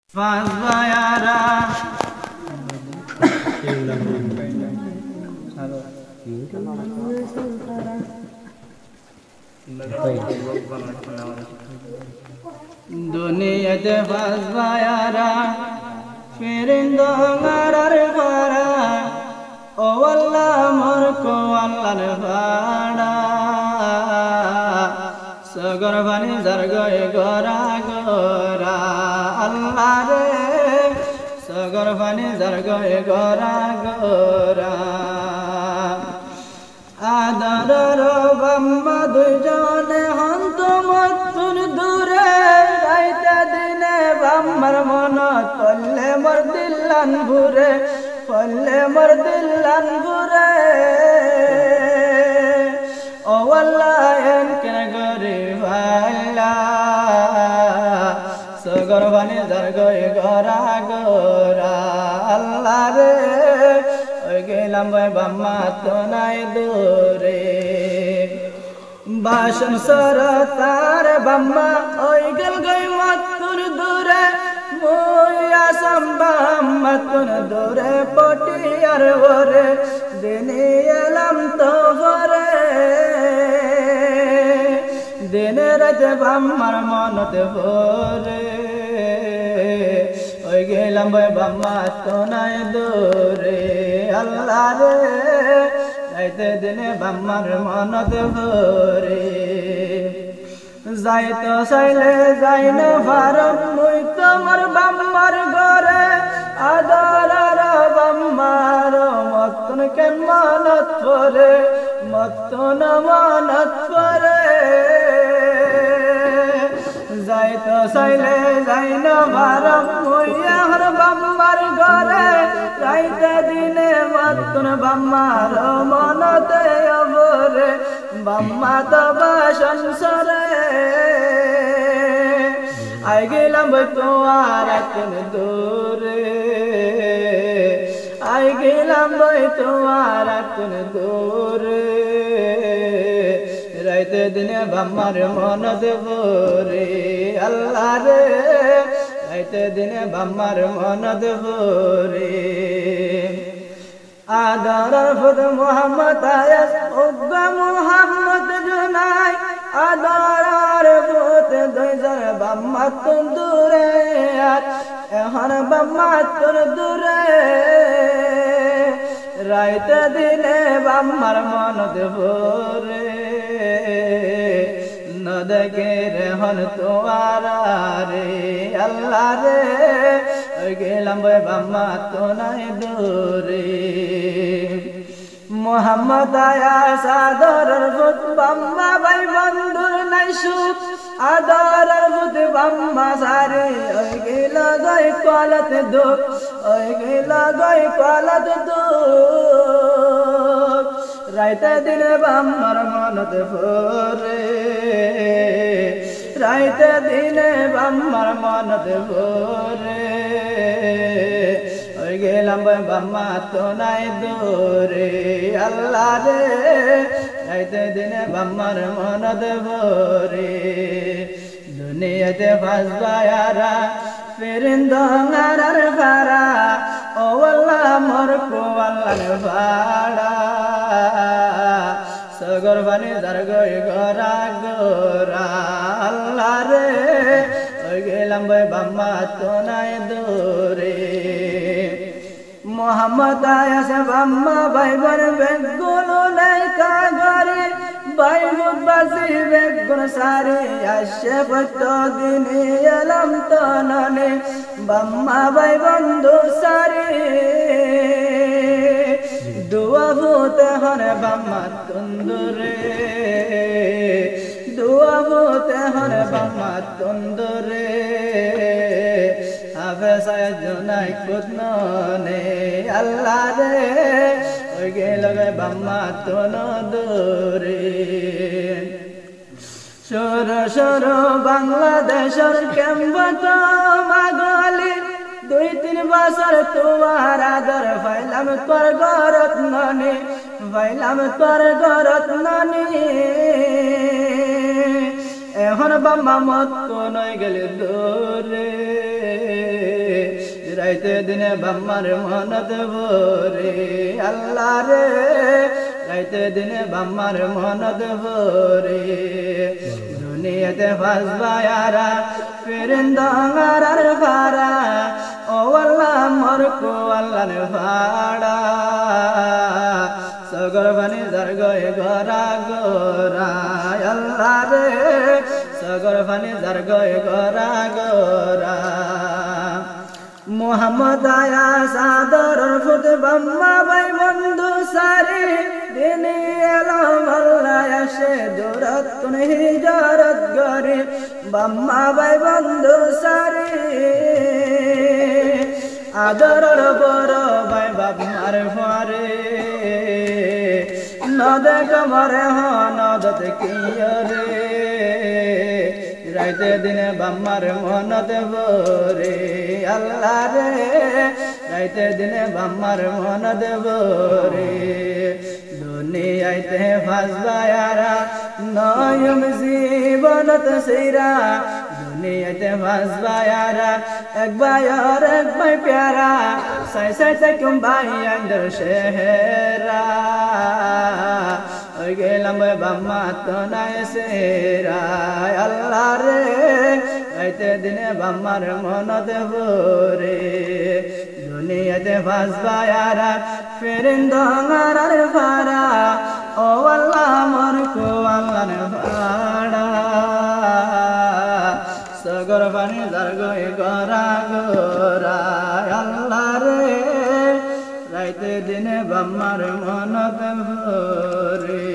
Fazlayara Duniyate fazlayara Firindongarar fara O Allah morko Allah fara Sagar bani zargoy gora gora Allah re Sagar bani zargoy gora gora Adar bamma dujane hanto matun dure Raita dine bammar monot palle mardillan bhure palle mardillan bhure O Allah en kene Sagar bani zargoy gora gora Allah re Oy gelam boy bamma tonai dure Bashan saratar bamma oy gel goy matun dure Moya sambam matun dure potiyar vore dini elam to vore Dine rate bammar monote vore Oy gelam boy bamma tonai dure Allah re Raite dine bammar monote vore Zaito saile zaino faram mui tomar bammar gore Adarara bammar matun ken monot vore matun monot vore Zaito saile zaino faram mui har bammar gore Raite dine matun bammar monote avore Bamma to bashan sare Ay gelam boy toara kun dure Ay gelam boy toara kun dure Raite dine bammar monot vore Allah re Raite dine bammar monot vore Adarar fud Muhammad ayas Ubba Muhammad junai Adarar fud doizar bammatun dure Ehan bammatun dure Raite dine bammar monot vore Nadake rehan tuara re Allah re Gelam boy bamma tonai dure Muhammad aya sadarar fut bamma bay bandur nai shut Adarar fut bamma sare Oy gela goy kwalat duk Oy gela goy kwalat duk Raite dine bammar monot vore Raite dine bammar monot vore Oy gelam boy bamma tonai dure Allah re Raite dine bammar monot vore Duniyate fazlayara Firindongarar fara O Allah morko Allah fara Sagar bani zargoy gora gora Allah re Oy gelam boy bamma tonai dure Muhammad aya se bamma bay bar begolo nai ka gare bay basi begon sare ashe patto dine alam tonane bamma bay bandu sare Dua vote hone bamma tundure Dua vote hone bamma tundure Ave saya junai kutnone Allah re Oy geloge bamma tono dure Shoro shoro Bangladeshor kembato magali দুই তিন বছর তোমার আদর পাইলাম তোর গরত ননি পাইলাম তোর গরত ননি এখন বাম্মা মত কোন গেলে দূরে রাইতে দিনে বাম্মার মনত ভরে আল্লাহ রে রাইতে দিনে বাম্মার মনত ভরে দুনিয়াতে ফাসবায়ারা ফেরেন্দার ফারা ও আল্লাহ মরকো আল্লাহ ফাড়া সগর বানি দরগয়ে গরা গোরা আল্লাহ রে সগর বানি দরগয়ে গরা গোরা মোহাম্মদ আয়া সাদর ফুত বাম্মা ভাই বন্ধু সারি দিনে এলাম আল্লাহ আসে দূরত কোন হিজরত গরে বাম্মা ভাই বন্ধু সারি আদরর বড় ভাই বাম্মার ফারে নদে কমরে হ নদত কিয়রে রাইতে দিনে বাম্মার মনত ভরে আল্লাহ রে রাইতে দিনে বাম্মার মনত ভরে দুনিয়াতে ফাসবায়ারা নয়ম জীবনত সিরা দুনিয়াতে ফাসবায়ারা এক বায়ার এক বাই প্যারা সাই সাই তাকুম ভাই আন্দর শেহরা ওই গেলাম বাম্মা তো নাই সেরা আল্লাহ রে রাইতে দিনে বাম্মার মনত ভরে দুনিয়াতে ফাসবায়ারা ফেরেন্দার ফারা ও আল্লাহ মরকো আল্লাহ ফাড়া সগর পানি দরগয়ে গরা গোরা আল্লাহ রে রাইতে দিনে বাম্মার মনত ভরে